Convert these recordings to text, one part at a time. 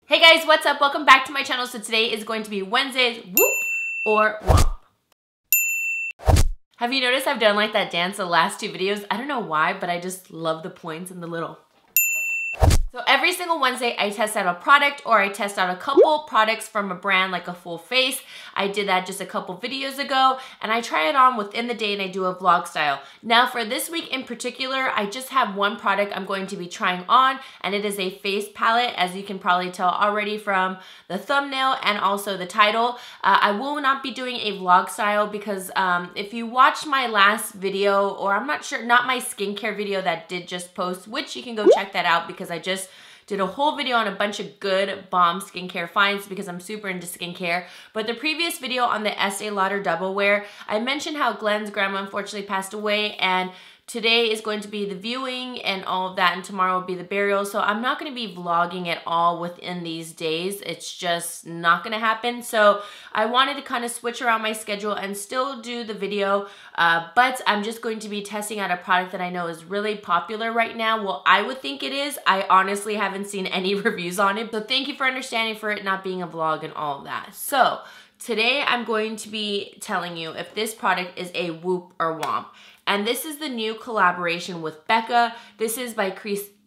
Hey guys, what's up? Welcome back to my channel. So today is going to be Wednesday's Whoop or Womp. Have you noticed I've done like that dance the last two videos? I don't know why, but I just love the points and the little. So every single Wednesday, I test out a product or I test out a couple products from a brand like a full face. I did that just a couple videos ago and I try it on within the day and I do a vlog style. Now for this week in particular, I just have one product I'm going to be trying on and it is a face palette, as you can probably tell already from the thumbnail and also the title. I will not be doing a vlog style because if you watched my last video, or I'm not sure, not my skincare video that did just post, which you can go check that out because I just did a whole video on a bunch of good bomb skincare finds because I'm super into skincare. But the previous video on the Estee Lauder Double Wear, I mentioned how Glenn's grandma unfortunately passed away, and today is going to be the viewing and all of that, and tomorrow will be the burial. So I'm not going to be vlogging at all within these days. It's just not going to happen. So I wanted to kind of switch around my schedule and still do the video, but I'm just going to be testing out a product that I know is really popular right now. Well, I would think it is. I honestly haven't seen any reviews on it, but thank you for understanding for it not being a vlog and all of that. So today I'm going to be telling you if this product is a Whoop or Womp. And this is the new collaboration with Becca. This is by Chrissy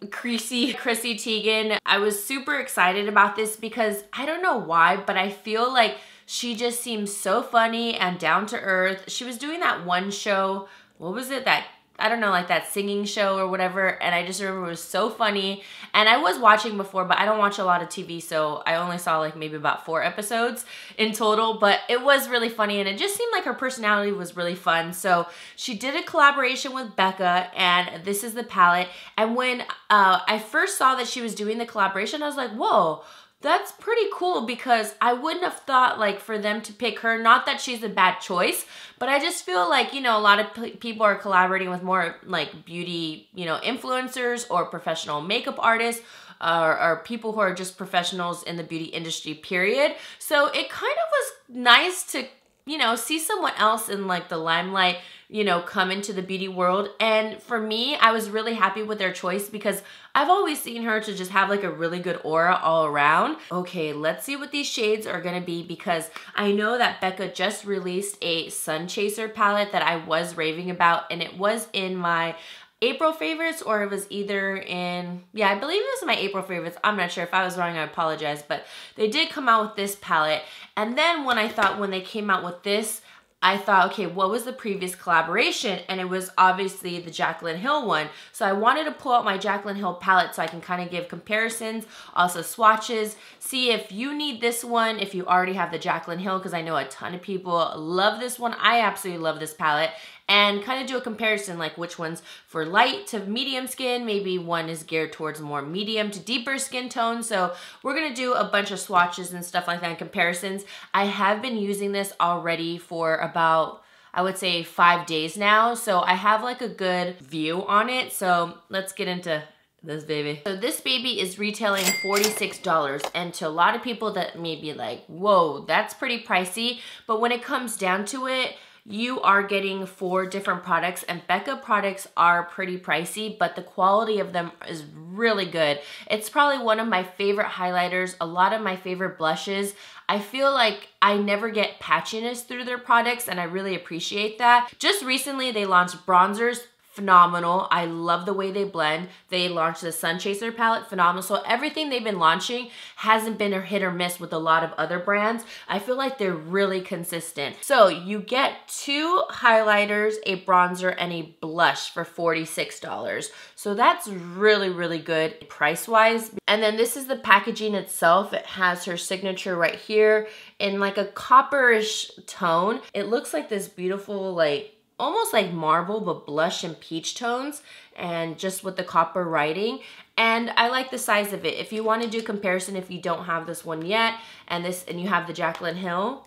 Teigen. I was super excited about this because I don't know why, but I feel like she just seems so funny and down to earth. She was doing that one show, what was it, that, I don't know, like that singing show or whatever, and I just remember it was so funny. And I was watching before, but I don't watch a lot of TV, so I only saw like maybe about 4 episodes in total, but it was really funny and it just seemed like her personality was really fun. So she did a collaboration with Becca, and this is the palette. And when I first saw that she was doing the collaboration, I was like, whoa, that's pretty cool, because I wouldn't have thought like for them to pick her. Not that she's a bad choice, but I just feel like, you know, a lot of people are collaborating with more like beauty, you know, influencers or professional makeup artists, or people who are just professionals in the beauty industry, period. So it kind of was nice to, you know, see someone else in like the limelight, you know, come into the beauty world. And for me, I was really happy with their choice because I've always seen her to just have like a really good aura all around. Okay, let's see what these shades are gonna be, because I know that Becca just released a Sun Chaser palette that I was raving about, and it was in my April favorites, or it was either in, yeah, I believe it was my April favorites. I'm not sure. If I was wrong, I apologize, but they did come out with this palette. And then when they came out with this, I thought, okay, what was the previous collaboration? And it was obviously the Jaclyn Hill one. So I wanted to pull out my Jaclyn Hill palette so I can kind of give comparisons, also swatches, see if you need this one, if you already have the Jaclyn Hill, because I know a ton of people love this one. I absolutely love this palette. And kind of do a comparison, like which one's for light to medium skin. Maybe one is geared towards more medium to deeper skin tone. So we're gonna do a bunch of swatches and stuff like that and comparisons. I have been using this already for about, I would say, 5 days now. So I have like a good view on it. So let's get into this baby. So this baby is retailing $46, and to a lot of people that may be like, whoa, that's pretty pricey. But when it comes down to it, you are getting 4 different products, and Becca products are pretty pricey, but the quality of them is really good. It's probably one of my favorite highlighters, a lot of my favorite blushes. I feel like I never get patchiness through their products, and I really appreciate that. Just recently, they launched bronzers. Phenomenal. I love the way they blend. They launched the Sun Chaser palette, phenomenal. So everything they've been launching hasn't been a hit or miss with a lot of other brands. I feel like they're really consistent. So you get 2 highlighters, a bronzer, and a blush for $46. So that's really, really good price-wise. And then this is the packaging itself. It has her signature right here in like a copperish tone. It looks like this beautiful, like, almost like marble, but blush and peach tones, and just with the copper writing. And I like the size of it. If you want to do comparison, if you don't have this one yet, and you have the Jaclyn Hill,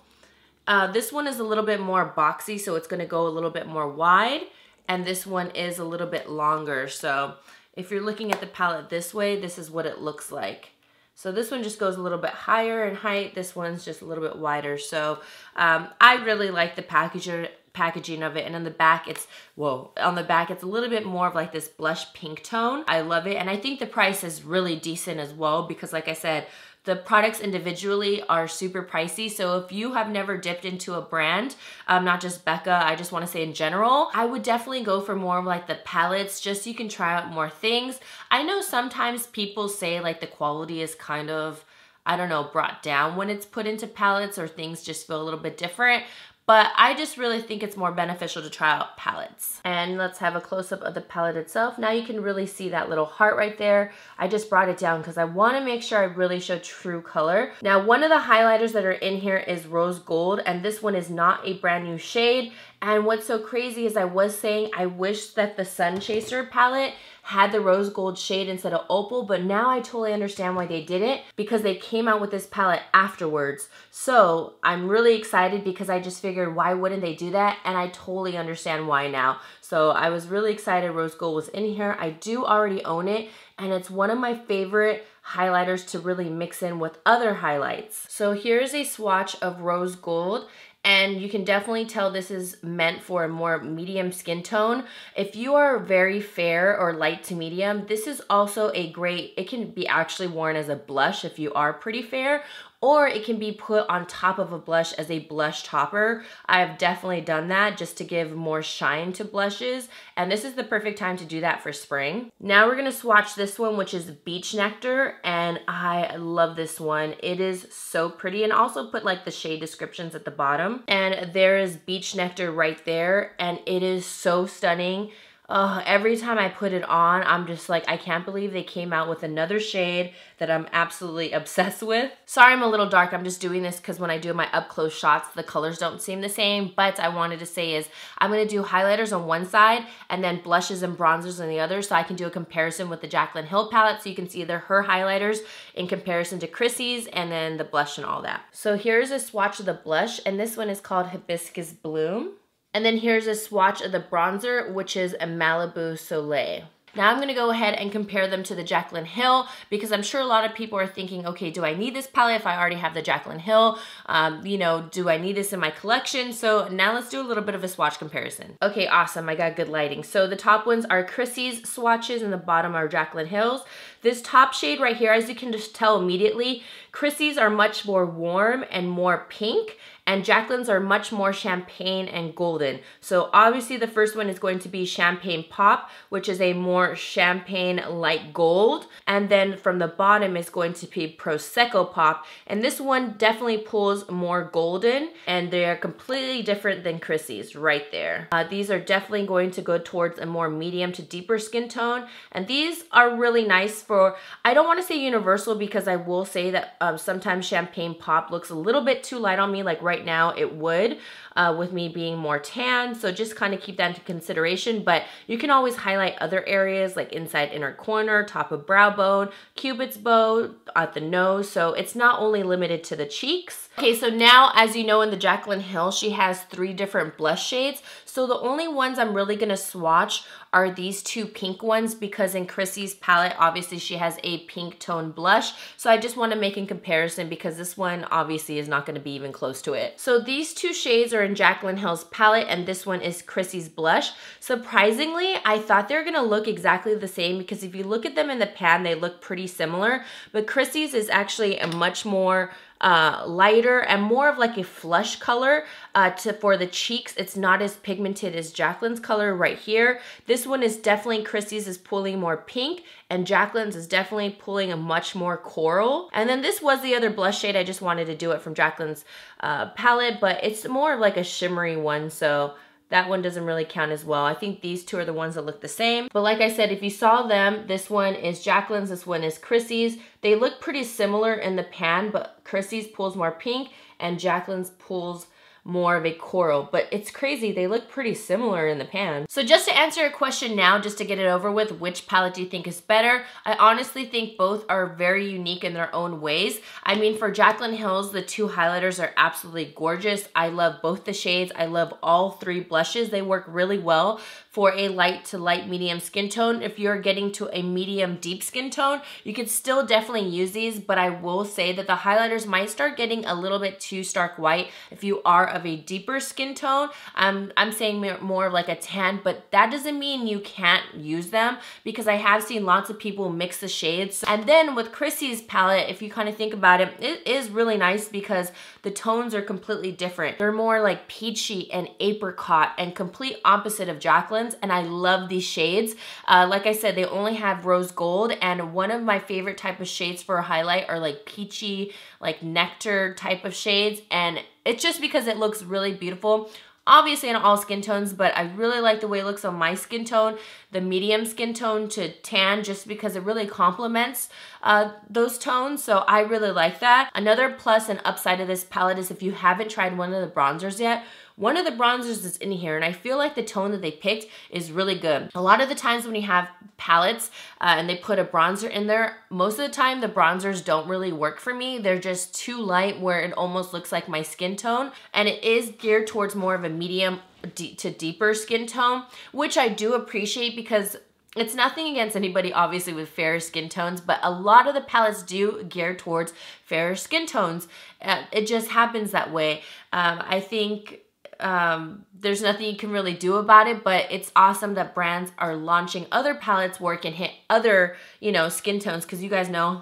this one is a little bit more boxy, so it's going to go a little bit more wide, and this one is a little bit longer. So if you're looking at the palette this way, this is what it looks like. So this one just goes a little bit higher in height. This one's just a little bit wider. So I really like the packaging of it. And on the back, it's, whoa, on the back, it's a little bit more of like this blush pink tone. I love it. And I think the price is really decent as well, because like I said, the products individually are super pricey. So if you have never dipped into a brand, not just Becca, I just want to say in general, I would definitely go for more of like the palettes, just so you can try out more things. I know sometimes people say like the quality is kind of, I don't know, brought down when it's put into palettes, or things just feel a little bit different. But I just really think it's more beneficial to try out palettes. And let's have a close-up of the palette itself. Now you can really see that little heart right there. I just brought it down because I want to make sure I really show true color. Now, one of the highlighters that are in here is rose gold, and this one is not a brand new shade. And what's so crazy is I was saying I wish that the Sun Chaser palette had the rose gold shade instead of opal, but now I totally understand why they didn't, because they came out with this palette afterwards. So I'm really excited because I just figured why wouldn't they do that, and I totally understand why now. So I was really excited rose gold was in here. I do already own it, and it's one of my favorite highlighters to really mix in with other highlights. So here's a swatch of rose gold. And you can definitely tell this is meant for a more medium skin tone. If you are very fair or light to medium, this is also a great, it can be actually worn as a blush if you are pretty fair, or it can be put on top of a blush as a blush topper. I've definitely done that just to give more shine to blushes, and this is the perfect time to do that for spring. Now we're gonna swatch this one, which is Beach Nectar, and I love this one. It is so pretty, and also put like the shade descriptions at the bottom. And there is Beach Nectar right there, and it is so stunning. Every time I put it on, I'm just like, I can't believe they came out with another shade that I'm absolutely obsessed with. Sorry I'm a little dark, I'm just doing this because when I do my up close shots, the colors don't seem the same, but I wanted to say is, I'm gonna do highlighters on one side and then blushes and bronzers on the other, so I can do a comparison with the Jaclyn Hill palette, so you can see her highlighters in comparison to Chrissy's, and then the blush and all that. So here's a swatch of the blush, and this one is called Hibiscus Bloom. And then here's a swatch of the bronzer, which is a Malibu Soleil. Now I'm gonna go ahead and compare them to the Jaclyn Hill, because I'm sure a lot of people are thinking, okay, do I need this palette if I already have the Jaclyn Hill? You know, do I need this in my collection? So now let's do a little bit of a swatch comparison. Okay, awesome, I got good lighting. So the top ones are Chrissy's swatches and the bottom are Jaclyn Hill's. This top shade right here, as you can just tell immediately, Chrissy's are much more warm and more pink, and Jaclyn's are much more champagne and golden. So obviously the first one is going to be Champagne Pop, which is a more champagne light gold. And then from the bottom is going to be Prosecco Pop. And this one definitely pulls more golden, and they are completely different than Chrissy's right there. These are definitely going to go towards a more medium to deeper skin tone. And these are really nice for, I don't want to say universal, because I will say that sometimes Champagne Pop looks a little bit too light on me, like right now it would, with me being more tan. So just kind of keep that into consideration, but you can always highlight other areas like inside inner corner, top of brow bone, Cupid's bow, at the nose. So it's not only limited to the cheeks. Okay, so now, as you know, in the Jaclyn Hill, she has 3 different blush shades. So the only ones I'm really gonna swatch are these 2 pink ones, because in Chrissy's palette, obviously she has a pink tone blush. So I just wanna make in comparison, because this one obviously is not gonna be even close to it. So these 2 shades are in Jaclyn Hill's palette, and this one is Chrissy's blush. Surprisingly, I thought they were gonna look exactly the same, because if you look at them in the pan, they look pretty similar, but Chrissy's is actually a much more lighter and more of like a flush color for the cheeks. It's not as pigmented as Jaclyn's color right here. This one is definitely, Chrissy's is pulling more pink, and Jaclyn's is definitely pulling a much more coral. And then this was the other blush shade. I just wanted to do it from Jaclyn's palette, but it's more of like a shimmery one, so that one doesn't really count as well. I think these 2 are the ones that look the same. But like I said, if you saw them, this one is Jaclyn's, this one is Chrissy's. They look pretty similar in the pan, but Chrissy's pulls more pink and Jaclyn's pulls more of a coral, but it's crazy, they look pretty similar in the pan. So just to answer your question now, just to get it over with, which palette do you think is better? I honestly think both are very unique in their own ways. I mean, for Jaclyn Hill's, the 2 highlighters are absolutely gorgeous. I love both the shades. I love all 3 blushes. They work really well for a light to light medium skin tone. If you're getting to a medium deep skin tone, you could still definitely use these, but I will say that the highlighters might start getting a little bit too stark white if you are of a deeper skin tone. I'm saying more of like a tan, but that doesn't mean you can't use them, because I have seen lots of people mix the shades. And then with Chrissy's palette, if you kind of think about it, it is really nice because the tones are completely different. They're more like peachy and apricot and complete opposite of Jaclyn's, and I love these shades. Like I said, they only have rose gold, and one of my favorite type of shades for a highlight are like peachy, like nectar type of shades, and it's just because it looks really beautiful. Obviously in all skin tones, but I really like the way it looks on my skin tone, the medium skin tone to tan, just because it really complements those tones. So I really like that. Another plus and upside of this palette is if you haven't tried one of the bronzers yet, one of the bronzers is in here, and I feel like the tone that they picked is really good. A lot of the times when you have palettes and they put a bronzer in there, most of the time the bronzers don't really work for me. They're just too light where it almost looks like my skin tone, and it is geared towards more of a medium to deeper skin tone, which I do appreciate because it's nothing against anybody obviously with fairer skin tones, but a lot of the palettes do gear towards fairer skin tones. It just happens that way. I think there's nothing you can really do about it, but it's awesome that brands are launching other palettes where it can hit other, you know, skin tones, because you guys know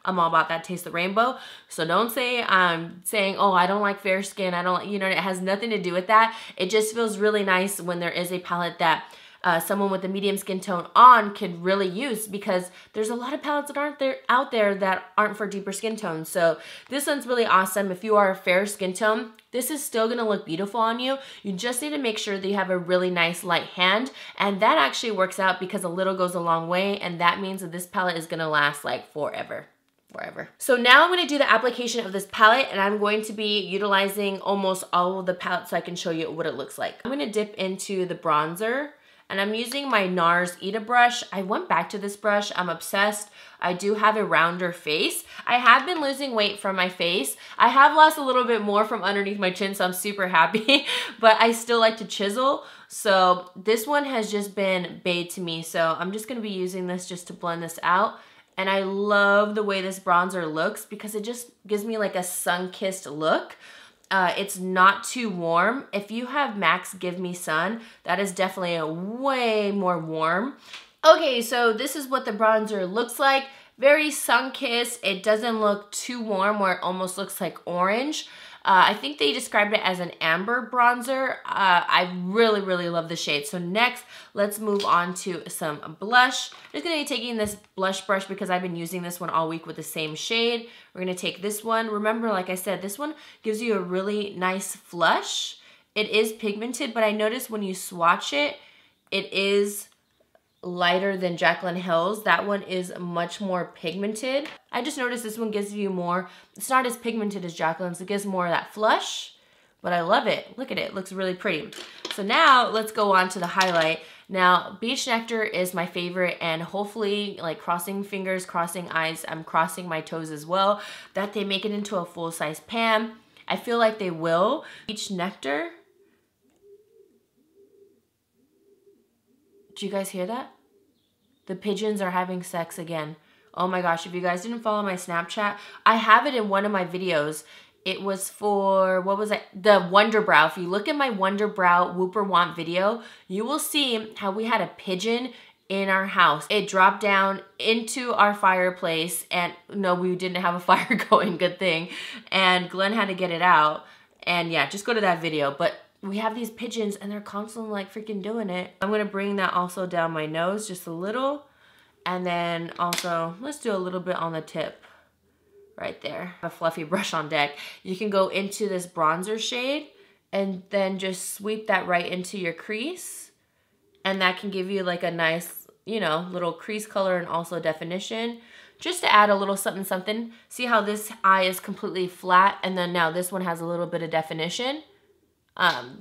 I'm all about that taste of rainbow. So don't say I'm saying, oh, I don't like fair skin, I don't, you know, it has nothing to do with that. It just feels really nice when there is a palette that someone with a medium skin tone on can really use, because there's a lot of palettes that aren't out there that aren't for deeper skin tones. So this one's really awesome. If you are a fair skin tone, this is still gonna look beautiful on you. You just need to make sure that you have a really nice light hand, and that actually works out because a little goes a long way, and that means that this palette is gonna last like forever. So now I'm going to do the application of this palette, and I'm going to be utilizing almost all of the palette so I can show you what it looks like. I'm going to dip into the bronzer, and I'm using my NARS Ita brush. I went back to this brush. I'm obsessed. I do have a rounder face. I have been losing weight from my face. I have lost a little bit more from underneath my chin, so I'm super happy, but I still like to chisel. So this one has just been bae to me. So I'm just going to be using this just to blend this out. And I love the way this bronzer looks because it just gives me like a sun-kissed look. It's not too warm. If you have Max Give Me Sun, that is definitely a way more warm. Okay, so this is what the bronzer looks like. Very sun-kissed. It doesn't look too warm where it almost looks like orange. I think they described it as an amber bronzer. I really, really love the shade. So next, let's move on to some blush. I'm just gonna be taking this blush brush because I've been using this one all week with the same shade. We're gonna take this one. Remember, like I said, this one gives you a really nice flush. It is pigmented, but I noticed when you swatch it, it is lighter than Jaclyn Hill's. That one is much more pigmented. I just noticed this one gives you more, it's not as pigmented as Jaclyn's, it gives more of that flush, but I love it. Look at it, it looks really pretty. So now let's go on to the highlight. Now, Beach Nectar is my favorite, and hopefully, like crossing fingers, crossing eyes, I'm crossing my toes as well, that they make it into a full-size pan. I feel like they will. Beach Nectar. Do you guys hear that? The pigeons are having sex again. Oh my gosh, if you guys didn't follow my Snapchat, I have it in one of my videos. It was for, what was it? The Wonder Brow. If you look at my Wonder Brow Whoop or Womp video, you will see how we had a pigeon in our house. It dropped down into our fireplace, and no, we didn't have a fire going, good thing. And Glenn had to get it out. And yeah, just go to that video. But we have these pigeons and they're constantly like freaking doing it. I'm gonna bring that also down my nose just a little. And then also, let's do a little bit on the tip right there. A fluffy brush on deck. You can go into this bronzer shade and then just sweep that right into your crease. And that can give you like a nice, you know, little crease color and also definition. Just to add a little something something. See how this eye is completely flat and then now this one has a little bit of definition.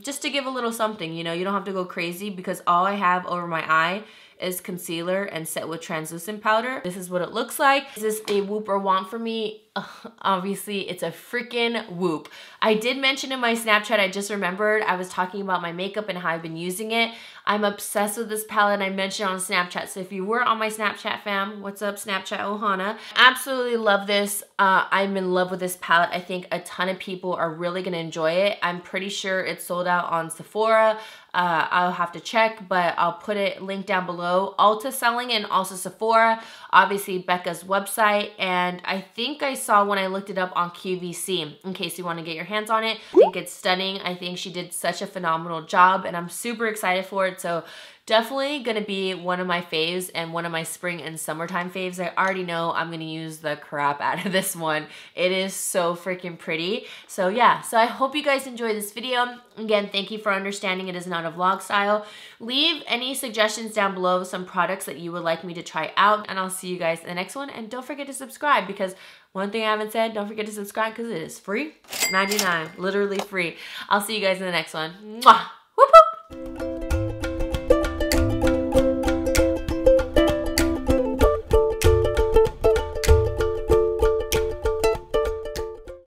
Just to give a little something, you know, you don't have to go crazy because all I have over my eye is concealer and set with translucent powder. This is what it looks like. Is this a Woop or Womp for me? Obviously, it's a freaking Woop. I did mention in my Snapchat, I just remembered, I was talking about my makeup and how I've been using it. I'm obsessed with this palette. I mentioned it on Snapchat. So if you were on my Snapchat fam, what's up Snapchat Ohana? Absolutely love this. I'm in love with this palette. I think a ton of people are really gonna enjoy it. I'm pretty sure it's sold out on Sephora. I'll have to check, but I'll put it linked down below. Ulta selling it and also Sephora, obviously Becca's website, and I think I saw when I looked it up on QVC, in case you want to get your hands on it. I think it's stunning. I think she did such a phenomenal job and I'm super excited for it. So definitely gonna be one of my faves and one of my spring and summertime faves. I already know I'm gonna use the crap out of this one. It is so freaking pretty. So yeah, so I hope you guys enjoyed this video. Again, thank you for understanding it is not a vlog style. Leave any suggestions down below, some products that you would like me to try out, and I'll see you guys in the next one. And don't forget to subscribe, because one thing I haven't said, don't forget to subscribe because it is free. $99, literally free. I'll see you guys in the next one. Mwah!